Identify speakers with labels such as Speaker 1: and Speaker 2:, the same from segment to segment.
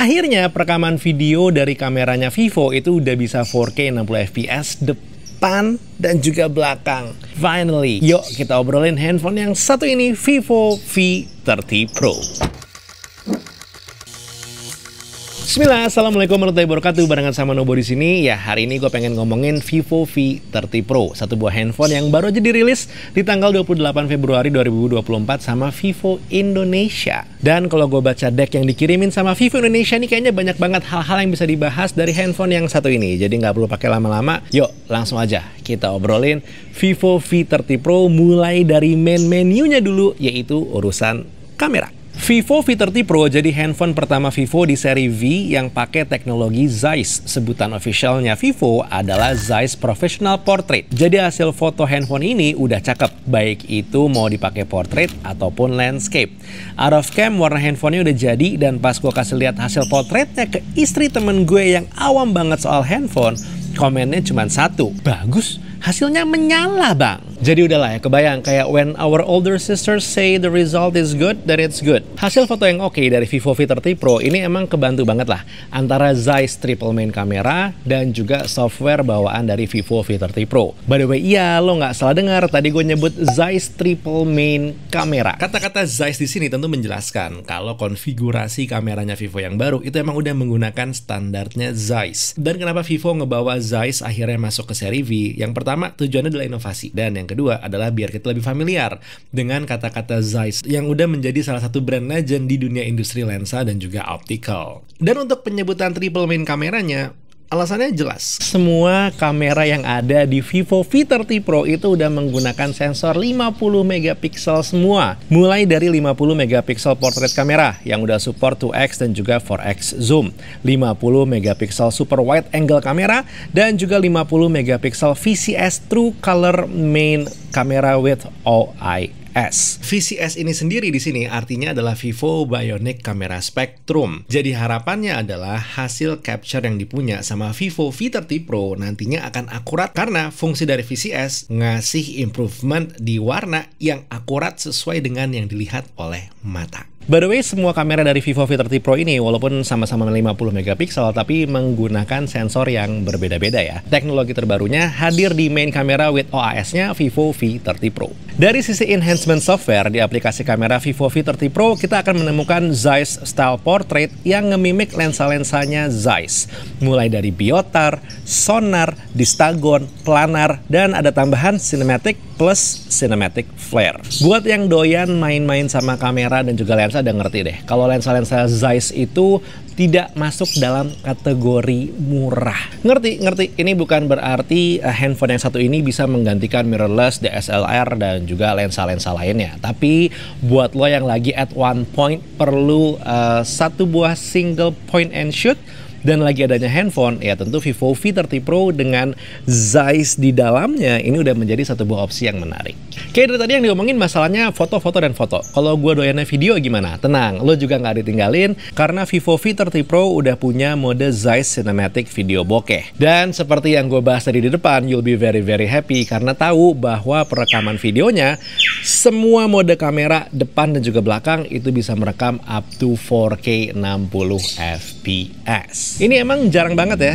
Speaker 1: Akhirnya perekaman video dari kameranya Vivo itu udah bisa 4K 60 fps depan dan juga belakang. Finally, yuk kita obrolin handphone yang satu ini, Vivo V30 Pro. Bismillah, assalamualaikum warahmatullahi wabarakatuh. Barengan sama Nobo di sini. Ya, hari ini gue pengen ngomongin Vivo V30 Pro, satu buah handphone yang baru aja dirilis di tanggal 28 Februari 2024 sama Vivo Indonesia. Dan kalau gue baca deck yang dikirimin sama Vivo Indonesia nih, kayaknya banyak banget hal-hal yang bisa dibahas dari handphone yang satu ini. Jadi nggak perlu pakai lama-lama. Yuk, langsung aja kita obrolin Vivo V30 Pro mulai dari main menunya dulu, yaitu urusan kamera. Vivo V30 Pro jadi handphone pertama Vivo di seri V yang pakai teknologi Zeiss. Sebutan officialnya Vivo adalah Zeiss Professional Portrait. Jadi hasil foto handphone ini udah cakep, baik itu mau dipakai portrait ataupun landscape. Out of cam warna handphonenya udah jadi, dan pas gue kasih lihat hasil portraitnya ke istri temen gue yang awam banget soal handphone, komennya cuma satu, bagus, hasilnya menyala bang. Jadi udahlah ya, kebayang kayak when our older sisters say the result is good, then it's good. Hasil foto yang oke dari Vivo V30 Pro ini emang kebantu banget lah antara Zeiss triple main kamera dan juga software bawaan dari Vivo V30 Pro. By the way, iya, lo nggak salah dengar, tadi gue nyebut Zeiss triple main kamera. Kata-kata Zeiss di sini tentu menjelaskan kalau konfigurasi kameranya Vivo yang baru itu emang udah menggunakan standarnya Zeiss. Dan kenapa Vivo ngebawa Zeiss akhirnya masuk ke seri V? Yang pertama, tujuannya adalah inovasi, dan yang kedua adalah biar kita lebih familiar dengan kata-kata Zeiss yang udah menjadi salah satu brand legend di dunia industri lensa dan juga optical. Dan untuk penyebutan triple main kameranya, alasannya jelas. Semua kamera yang ada di Vivo V30 Pro itu udah menggunakan sensor 50 megapiksel semua. Mulai dari 50 megapiksel portrait kamera yang udah support 2x dan juga 4x zoom, 50 megapiksel super wide angle kamera, dan juga 50 megapiksel VCS True Color main kamera with OIS. VCS ini sendiri di sini artinya adalah Vivo Bionic Camera Spectrum. Jadi harapannya adalah hasil capture yang dipunya sama Vivo V30 Pro nantinya akan akurat, karena fungsi dari VCS ngasih improvement di warna yang akurat sesuai dengan yang dilihat oleh mata. By the way, semua kamera dari Vivo V30 Pro ini walaupun sama-sama 50 megapiksel tapi menggunakan sensor yang berbeda-beda ya. Teknologi terbarunya hadir di main kamera with OIS-nya Vivo V30 Pro. Dari sisi enhancement software di aplikasi kamera Vivo V30 Pro, kita akan menemukan Zeiss Style Portrait yang ngemimik lensa-lensanya Zeiss. Mulai dari biotar, sonar, distagon, planar, dan ada tambahan cinematic plus cinematic flare. Buat yang doyan main-main sama kamera dan juga lensa, udah ngerti deh kalau lensa-lensa Zeiss itu tidak masuk dalam kategori murah. Ngerti, ini bukan berarti handphone yang satu ini bisa menggantikan mirrorless, DSLR, dan juga lensa-lensa lainnya. Tapi buat lo yang lagi at one point perlu satu buah single point and shoot, dan lagi adanya handphone, ya tentu Vivo V30 Pro dengan Zeiss di dalamnya ini udah menjadi satu buah opsi yang menarik. Kayak dari tadi yang diomongin masalahnya foto-foto dan foto. Kalau gue doyannya video gimana? Tenang, lo juga nggak ditinggalin karena Vivo V30 Pro udah punya mode Zeiss Cinematic Video Bokeh. Dan seperti yang gue bahas tadi di depan, you'll be very happy karena tahu bahwa perekaman videonya semua mode kamera depan dan juga belakang itu bisa merekam up to 4K 60 fps. Ini emang jarang banget ya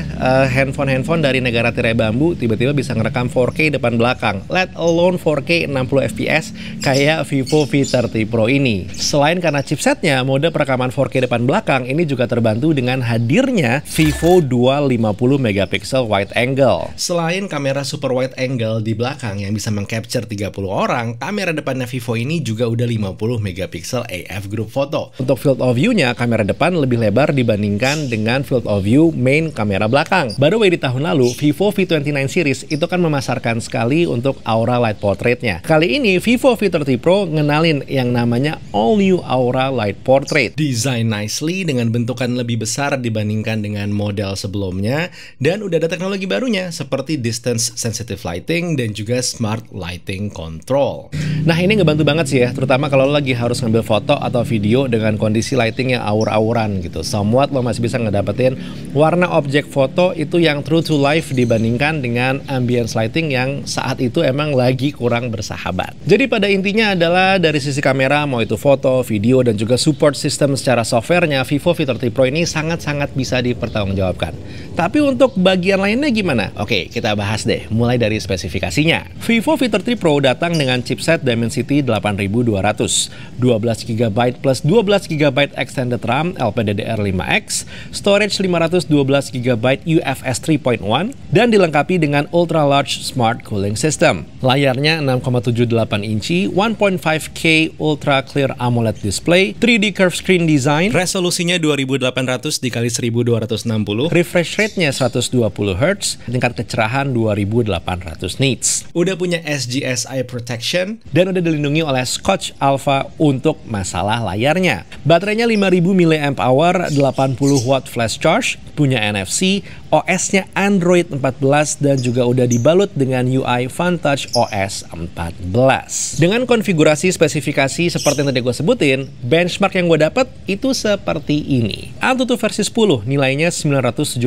Speaker 1: handphone dari negara tirai bambu tiba-tiba bisa ngerekam 4K depan belakang, let alone 4K 60 fps kayak Vivo V30 Pro ini. Selain karena chipsetnya, mode perekaman 4K depan belakang ini juga terbantu dengan hadirnya Vivo Dual 50 megapiksel wide angle. Selain kamera super wide angle di belakang yang bisa mengcapture 30 orang, kamera depannya Vivo ini juga udah 50 megapiksel AF group photo. Untuk field of view-nya, kamera depan lebih lebar dibandingkan dengan field of view main kamera belakang. By the way, di tahun lalu Vivo V29 series itu kan memasarkan sekali untuk Aura Light Portrait-nya. Kali ini Vivo V30 Pro ngenalin yang namanya All New Aura Light Portrait. Design nicely dengan bentukan lebih besar dibandingkan dengan model sebelumnya, dan udah ada teknologi barunya seperti distance sensitive lighting dan juga smart lighting control. Nah, ini ngebantu banget sih ya, terutama kalau lo lagi harus ngambil foto atau video dengan kondisi lighting yang aur-auran gitu. Somewhat lo masih bisa ngedapetin warna objek foto itu yang true to life dibandingkan dengan ambience lighting yang saat itu emang lagi kurang bersahabat. bersahabat. Jadi pada intinya adalah dari sisi kamera, mau itu foto, video, dan juga support system secara softwarenya, Vivo V30 Pro ini sangat-sangat bisa dipertanggungjawabkan. Tapi untuk bagian lainnya gimana? Oke, kita bahas deh, mulai dari spesifikasinya. Vivo V30 Pro datang dengan chipset Dimensity 8200, 12GB plus 12GB extended RAM LPDDR5X, storage 512GB UFS 3.1, dan dilengkapi dengan ultra large smart cooling system. Layarnya 6,78 inci, 1.5K ultra clear AMOLED display, 3D curved screen design, resolusinya 2800 x 1260, refresh rate-nya 120Hz, tingkat kecerahan 2800 nits. Udah punya SGSI protection, dan udah dilindungi oleh Scotch Alpha untuk masalah layarnya. Baterainya 5000 mAh, 80W flash charge, punya NFC, OS-nya Android 14, dan juga udah dibalut dengan UI FunTouch OS 14. Dengan konfigurasi spesifikasi seperti yang tadi gue sebutin, benchmark yang gue dapat itu seperti ini. Antutu versi 10 nilainya 979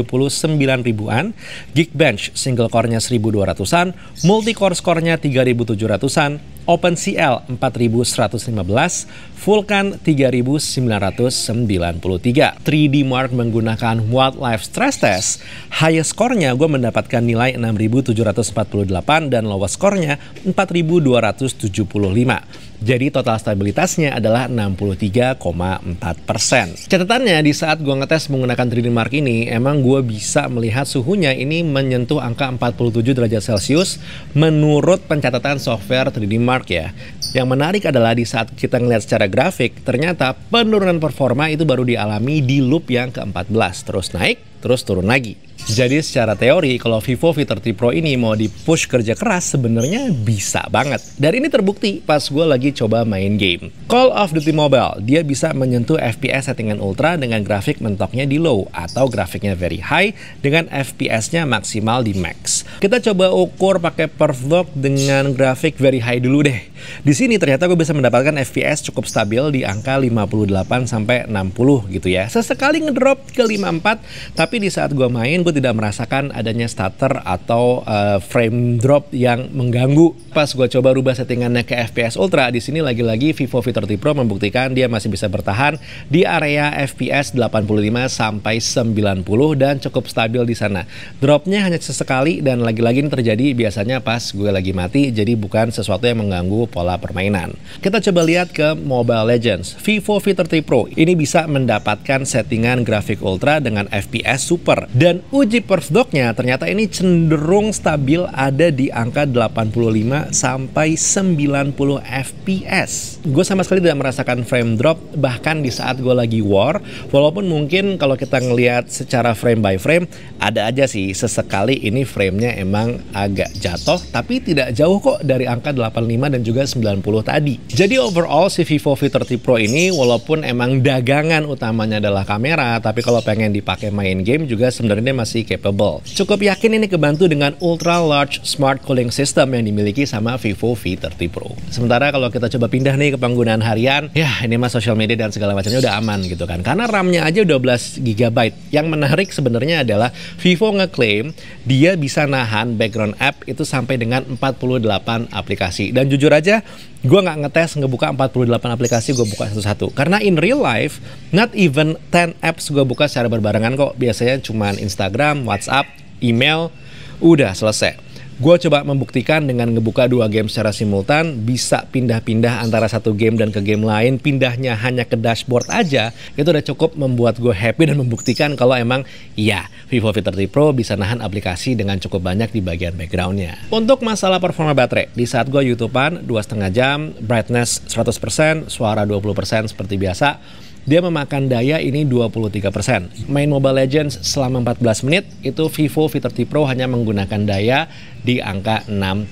Speaker 1: ribuan, Geekbench single core-nya 1200-an, multi-core score-nya 3700-an, OpenCL 4115, Vulkan 3993. 3D Mark menggunakan Wildlife Stress Test, highest score-nya gue mendapatkan nilai 6748 dan lowest score-nya 4275. Jadi total stabilitasnya adalah 63,4%. Catatannya di saat gue ngetes menggunakan 3D Mark ini, emang gue bisa melihat suhunya ini menyentuh angka 47 derajat Celcius menurut pencatatan software 3D Mark ya. Yang menarik adalah di saat kita ngelihat secara grafik, ternyata penurunan performa itu baru dialami di loop yang ke-14. Terus naik, terus turun lagi. Jadi secara teori kalau Vivo V30 Pro ini mau di-push kerja keras sebenarnya bisa banget. Dan ini terbukti pas gue lagi coba main game. Call of Duty Mobile, dia bisa menyentuh FPS settingan ultra dengan grafik mentoknya di low atau grafiknya very high dengan FPS-nya maksimal di max. Kita coba ukur pakai Perflock dengan grafik very high dulu deh. Di sini ternyata gue bisa mendapatkan FPS cukup stabil di angka 58 sampai 60 gitu ya. Sesekali ngedrop ke 54, tapi di saat gue main gue tidak merasakan adanya stutter atau frame drop yang mengganggu. Pas gue coba rubah settingannya ke FPS Ultra, di sini lagi-lagi Vivo V30 Pro membuktikan dia masih bisa bertahan di area FPS 85 sampai 90 dan cukup stabil di sana. Dropnya hanya sesekali dan lagi-lagi ini terjadi biasanya pas gue lagi mati, jadi bukan sesuatu yang mengganggu pola permainan. Kita coba lihat ke Mobile Legends. Vivo V30 Pro ini bisa mendapatkan settingan grafik ultra dengan FPS super dan uji perfdock-nya ternyata ini cenderung stabil ada di angka 85 sampai 90 FPS. Gue sama sekali tidak merasakan frame drop bahkan di saat gue lagi war, walaupun mungkin kalau kita ngelihat secara frame by frame ada aja sih sesekali ini framenya emang agak jatuh, tapi tidak jauh kok dari angka 85 dan juga 90 tadi. Jadi overall si Vivo V30 Pro ini walaupun emang dagangan utamanya adalah kamera, tapi kalau pengen dipakai main game juga sebenarnya masih capable. Cukup yakin ini kebantu dengan ultra large smart cooling system yang dimiliki sama Vivo V30 Pro. Sementara kalau kita coba pindah nih ke penggunaan harian, ya ini mah social media dan segala macamnya udah aman gitu kan. Karena RAM-nya aja 12 GB. Yang menarik sebenarnya adalah Vivo ngeklaim dia bisa nahan background app itu sampai dengan 48 aplikasi. Dan jujur aja, gue nggak ngetes ngebuka 48 aplikasi, gue buka satu-satu. Karena in real life, not even 10 apps gue buka secara berbarengan kok. Biasanya cuma Instagram, WhatsApp, email, udah selesai. Gue coba membuktikan dengan ngebuka 2 game secara simultan, bisa pindah-pindah antara satu game dan ke game lain, pindahnya hanya ke dashboard aja, itu udah cukup membuat gue happy dan membuktikan kalau emang ya Vivo V30 Pro bisa nahan aplikasi dengan cukup banyak di bagian backgroundnya. Untuk masalah performa baterai, di saat gue YouTubean 2,5 jam, brightness 100%, suara 20% seperti biasa, dia memakan daya ini 23%. Main Mobile Legends selama 14 menit, itu Vivo V30 Pro hanya menggunakan daya di angka 6%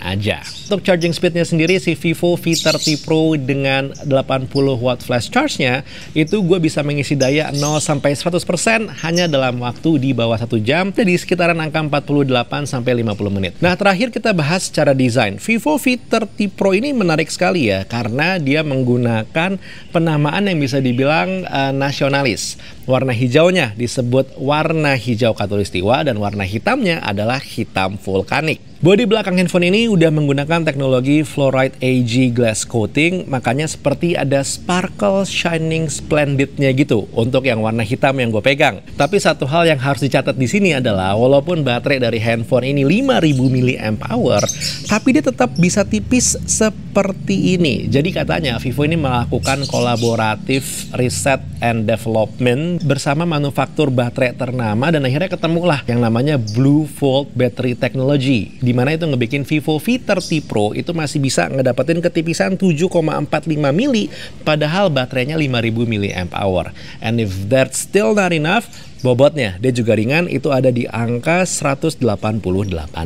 Speaker 1: aja. Untuk charging speednya sendiri, si Vivo V30 Pro dengan 80 watt flash charge-nya, itu gue bisa mengisi daya 0-100% hanya dalam waktu di bawah 1 jam, jadi sekitaran angka 48-50 menit. Nah, terakhir kita bahas secara desain. Vivo V30 Pro ini menarik sekali ya, karena dia menggunakan penamaan yang bisa dibilang nasionalis. Warna hijaunya disebut warna hijau khatulistiwa dan warna hitamnya adalah hitam vulkanik. Bodi belakang handphone ini udah menggunakan teknologi fluoride AG glass coating, makanya seperti ada sparkle shining splendidnya gitu untuk yang warna hitam yang gue pegang. Tapi satu hal yang harus dicatat di sini adalah walaupun baterai dari handphone ini 5000 mAh, tapi dia tetap bisa tipis seperti ini. Jadi katanya Vivo ini melakukan kolaboratif riset and development bersama manufaktur baterai ternama dan akhirnya ketemulah yang namanya Blue Volt Battery Technology, di mana itu ngebikin Vivo V30 Pro itu masih bisa ngedapetin ketipisan 7,45 mili padahal baterainya 5000 mAh. And if that's still not enough, bobotnya dia juga ringan, itu ada di angka 188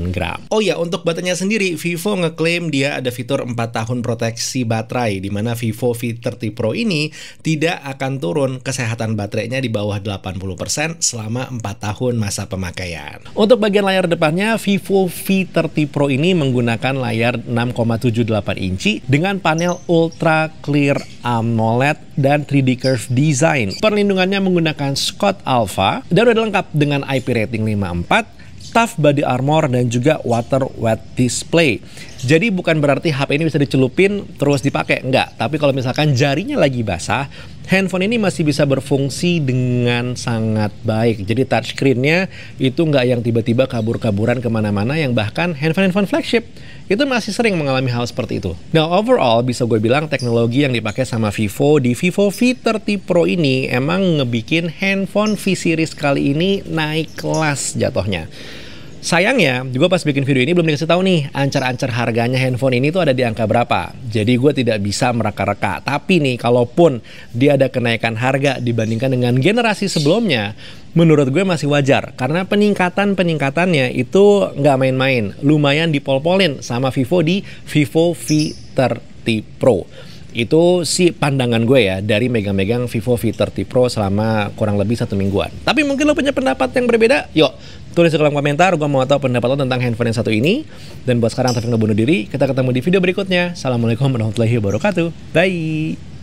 Speaker 1: gram. Oh ya, untuk baterainya sendiri, Vivo ngeklaim dia ada fitur 4 tahun proteksi baterai, di mana Vivo V30 Pro ini tidak akan turun kesehatan baterainya di bawah 80% selama 4 tahun masa pemakaian. Untuk bagian layar depannya, Vivo V30 Pro ini menggunakan layar 6,78 inci dengan panel Ultra Clear AMOLED dan 3D Curve Design. Perlindungannya menggunakan Scott Alpha dan udah lengkap dengan IP rating 5.4, tough body armor, dan juga water wet display. Jadi bukan berarti HP ini bisa dicelupin terus dipakai, enggak. Tapi kalau misalkan jarinya lagi basah, handphone ini masih bisa berfungsi dengan sangat baik. Jadi touchscreen-nya itu nggak yang tiba-tiba kabur-kaburan kemana-mana, yang bahkan handphone flagship itu masih sering mengalami hal seperti itu. Nah, overall bisa gue bilang teknologi yang dipakai sama Vivo di Vivo V30 Pro ini emang ngebikin handphone V-series kali ini naik kelas jatuhnya. Sayangnya, gue pas bikin video ini belum dikasih tahu nih ancar-ancar harganya handphone ini tuh ada di angka berapa. Jadi gue tidak bisa mereka-reka. Tapi nih, kalaupun dia ada kenaikan harga dibandingkan dengan generasi sebelumnya, menurut gue masih wajar. Karena peningkatannya itu nggak main-main. Lumayan dipol-polin sama Vivo di Vivo V30 Pro. Itu sih pandangan gue ya dari megang-megang Vivo V30 Pro selama kurang lebih 1 mingguan. Tapi mungkin lo punya pendapat yang berbeda? Yuk, tulis di kolom komentar. Gue mau tahu pendapat lo tentang handphone yang satu ini. Dan buat sekarang, Taufik nggak bunuh diri. Kita ketemu di video berikutnya. Assalamualaikum warahmatullahi wabarakatuh. Bye!